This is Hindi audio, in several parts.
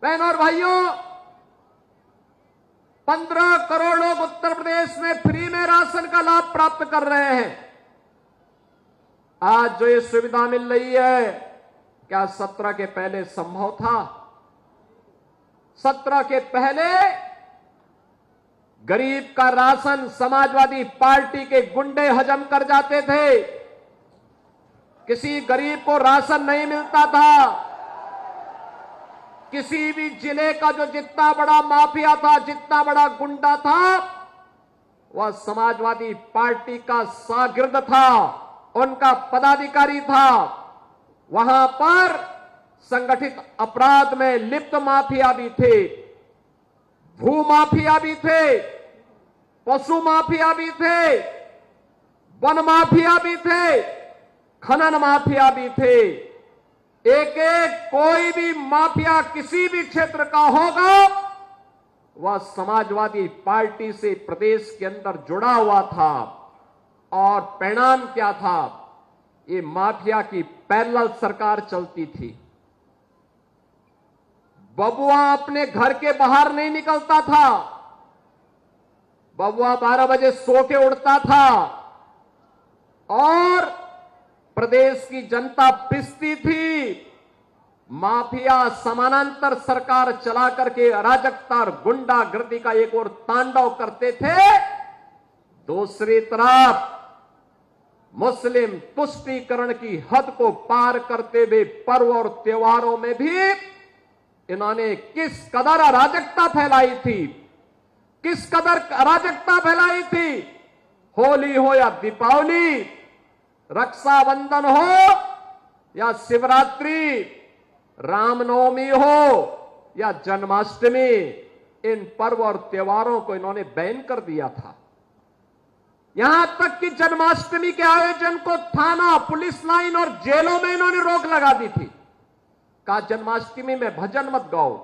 बहनों और भाइयों, 15 करोड़ लोग उत्तर प्रदेश में फ्री में राशन का लाभ प्राप्त कर रहे हैं। आज जो ये सुविधा मिल रही है, क्या 17 के पहले संभव था? 17 के पहले गरीब का राशन समाजवादी पार्टी के गुंडे हजम कर जाते थे। किसी गरीब को राशन नहीं मिलता था। किसी भी जिले का जो जितना बड़ा माफिया था, जितना बड़ा गुंडा था, वह समाजवादी पार्टी का शागिर्द था, उनका पदाधिकारी था। वहां पर संगठित अपराध में लिप्त माफिया भी थे, भू माफिया भी थे, पशु माफिया भी थे, वन माफिया भी थे, खनन माफिया भी थे। एक एक कोई भी माफिया किसी भी क्षेत्र का होगा, वह समाजवादी पार्टी से प्रदेश के अंदर जुड़ा हुआ था। और परिणाम क्या था? ये माफिया की पैरेलल सरकार चलती थी। बबुआ अपने घर के बाहर नहीं निकलता था। बबुआ 12 बजे सो के उड़ता था और प्रदेश की जनता पिसती थी। माफिया समानांतर सरकार चला करके अराजकता और गुंडागर्दी का एक और तांडव करते थे। दूसरी तरफ मुस्लिम तुष्टीकरण की हद को पार करते हुए पर्व और त्योहारों में भी इन्होंने किस कदर अराजकता फैलाई थी, किस कदर अराजकता फैलाई थी। होली हो या दीपावली, रक्षाबंधन हो या शिवरात्रि, रामनवमी हो या जन्माष्टमी, इन पर्व और त्योहारों को इन्होंने बैन कर दिया था। यहां तक कि जन्माष्टमी के आयोजन को थाना, पुलिस लाइन और जेलों में इन्होंने रोक लगा दी थी। कहा जन्माष्टमी में भजन मत गाओ,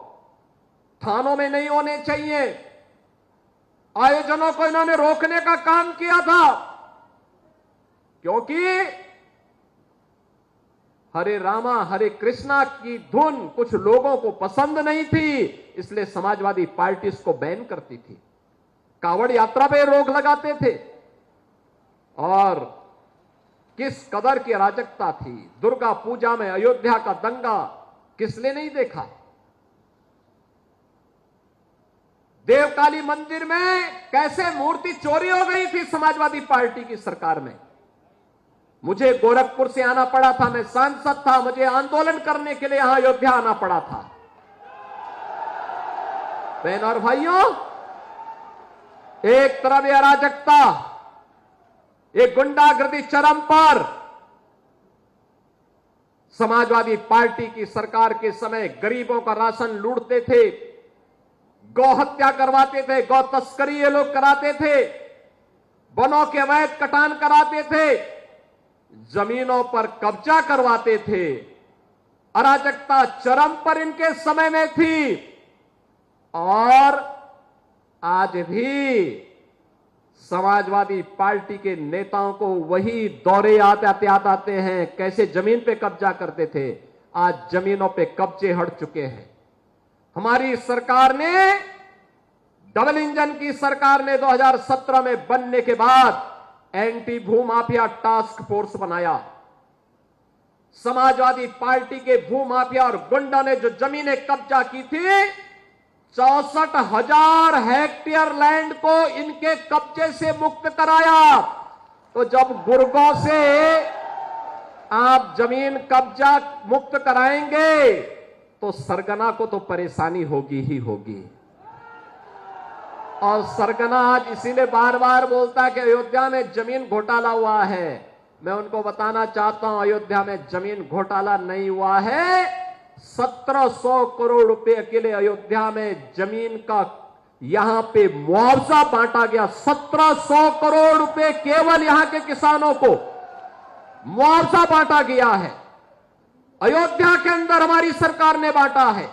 थानों में नहीं होने चाहिए। आयोजनों को इन्होंने रोकने का काम किया था, क्योंकि हरे रामा हरे कृष्णा की धुन कुछ लोगों को पसंद नहीं थी, इसलिए समाजवादी पार्टी इसको बैन करती थी। कांवड़ यात्रा पे रोक लगाते थे। और किस कदर की अराजकता थी। दुर्गा पूजा में अयोध्या का दंगा किसने नहीं देखा? देवकाली मंदिर में कैसे मूर्ति चोरी हो गई थी समाजवादी पार्टी की सरकार में। मुझे गोरखपुर से आना पड़ा था, मैं सांसद था, मुझे आंदोलन करने के लिए यहां अयोध्या आना पड़ा था। बहनों और भाइयों, एक तरफ ये अराजकता, ये गुंडागर्दी चरम पर। समाजवादी पार्टी की सरकार के समय गरीबों का राशन लूटते थे, गौ हत्या करवाते थे, गौ तस्करी ये लोग कराते थे, वनों के अवैध कटान कराते थे, जमीनों पर कब्जा करवाते थे। अराजकता चरम पर इनके समय में थी। और आज भी समाजवादी पार्टी के नेताओं को वही दौरे आते हैं, कैसे जमीन पे कब्जा करते थे। आज जमीनों पे कब्जे हट चुके हैं। हमारी सरकार ने, डबल इंजन की सरकार ने 2017 में बनने के बाद एंटी भूमाफिया टास्क फोर्स बनाया। समाजवादी पार्टी के भूमाफिया और गुंडा ने जो जमीनें कब्जा की थी, 64,000 हेक्टेयर लैंड को इनके कब्जे से मुक्त कराया। तो जब गुर्गों से आप जमीन कब्जा मुक्त कराएंगे तो सरगना को तो परेशानी होगी ही होगी। और सरगना आज इसीलिए बार बार बोलता है कि अयोध्या में जमीन घोटाला हुआ है। मैं उनको बताना चाहता हूं, अयोध्या में जमीन घोटाला नहीं हुआ है। 1700 करोड़ रुपए अकेले अयोध्या में जमीन का यहां पे मुआवजा बांटा गया। 1700 करोड़ रुपए केवल यहां के किसानों को मुआवजा बांटा गया है। अयोध्या के अंदर हमारी सरकार ने बांटा है।